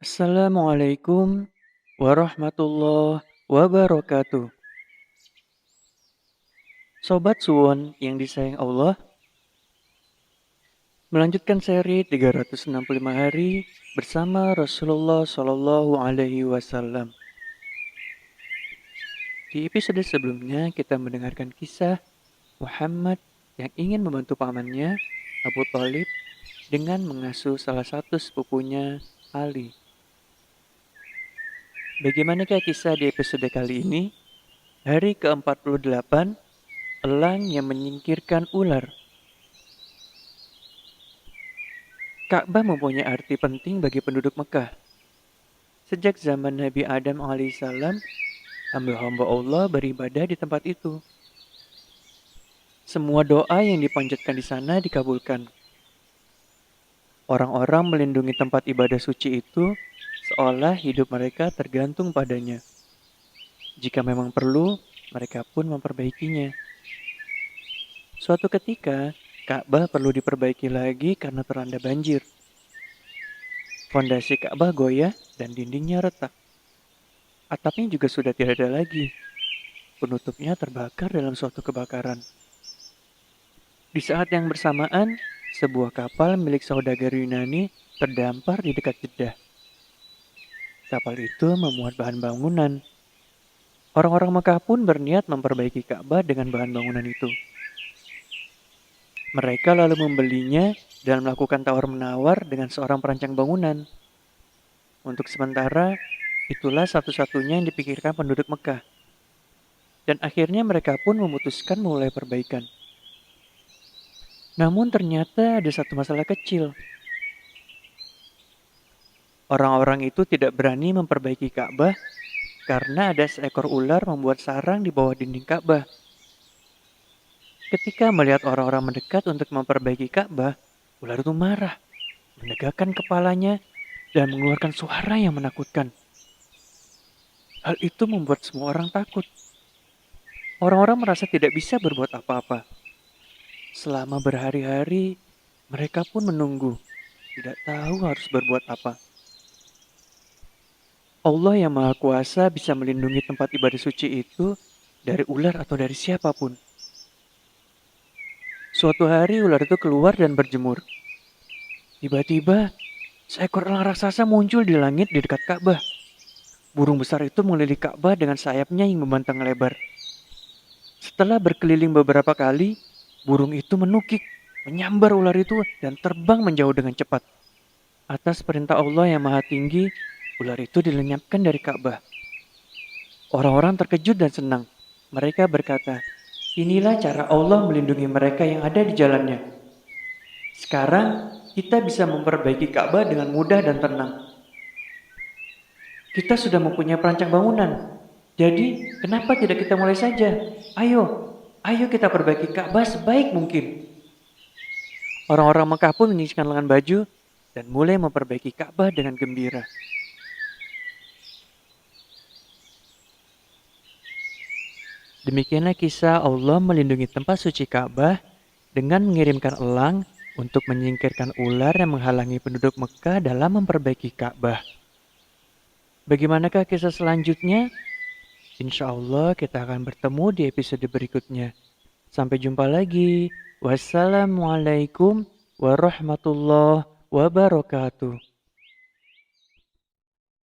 Assalamualaikum warahmatullahi wabarakatuh. Sobat Suwon yang disayang Allah, melanjutkan seri 365 hari bersama Rasulullah Shallallahu Alaihi Wasallam. Di episode sebelumnya kita mendengarkan kisah Muhammad yang ingin membantu pamannya Abu Thalib dengan mengasuh salah satu sepupunya Ali. Bagaimanakah kisah di episode kali ini? Hari ke-48, elang yang menyingkirkan ular. Ka'bah mempunyai arti penting bagi penduduk Mekah. Sejak zaman Nabi Adam alaihissalam, hamba-hamba Allah beribadah di tempat itu. Semua doa yang dipanjatkan di sana dikabulkan. Orang-orang melindungi tempat ibadah suci itu seolah hidup mereka tergantung padanya. Jika memang perlu, mereka pun memperbaikinya. Suatu ketika, Ka'bah perlu diperbaiki lagi karena teranda banjir. Fondasi Ka'bah goyah dan dindingnya retak. Atapnya juga sudah tidak ada lagi. Penutupnya terbakar dalam suatu kebakaran. Di saat yang bersamaan, sebuah kapal milik saudagar Yunani terdampar di dekat Jeddah. Kapal itu memuat bahan bangunan. Orang-orang Mekah pun berniat memperbaiki Ka'bah dengan bahan bangunan itu. Mereka lalu membelinya dan melakukan tawar-menawar dengan seorang perancang bangunan. Untuk sementara, itulah satu-satunya yang dipikirkan penduduk Mekah. Dan akhirnya mereka pun memutuskan memulai perbaikan. Namun ternyata ada satu masalah kecil. Orang-orang itu tidak berani memperbaiki Ka'bah karena ada seekor ular membuat sarang di bawah dinding Ka'bah. Ketika melihat orang-orang mendekat untuk memperbaiki Ka'bah, ular itu marah, menegakkan kepalanya, dan mengeluarkan suara yang menakutkan. Hal itu membuat semua orang takut. Orang-orang merasa tidak bisa berbuat apa-apa. Selama berhari-hari, mereka pun menunggu, tidak tahu harus berbuat apa. Allah yang Maha Kuasa bisa melindungi tempat ibadah suci itu dari ular atau dari siapapun. Suatu hari ular itu keluar dan berjemur. Tiba-tiba, seekor elang raksasa muncul di langit di dekat Ka'bah. Burung besar itu mengelilingi Ka'bah dengan sayapnya yang membentang lebar. Setelah berkeliling beberapa kali, burung itu menukik, menyambar ular itu dan terbang menjauh dengan cepat. Atas perintah Allah yang Maha Tinggi, ular itu dilenyapkan dari Ka'bah. Orang-orang terkejut dan senang. Mereka berkata, "Inilah cara Allah melindungi mereka yang ada di jalannya. Sekarang kita bisa memperbaiki Ka'bah dengan mudah dan tenang. Kita sudah mempunyai perancang bangunan. Jadi, kenapa tidak kita mulai saja? Ayo kita perbaiki Ka'bah sebaik mungkin." Orang-orang Mekah pun menyisihkan lengan baju dan mulai memperbaiki Ka'bah dengan gembira. Demikianlah kisah Allah melindungi tempat suci Ka'bah dengan mengirimkan elang untuk menyingkirkan ular yang menghalangi penduduk Mekah dalam memperbaiki Ka'bah. Bagaimanakah kisah selanjutnya? Insya Allah kita akan bertemu di episode berikutnya. Sampai jumpa lagi. Wassalamualaikum warahmatullahi wabarakatuh.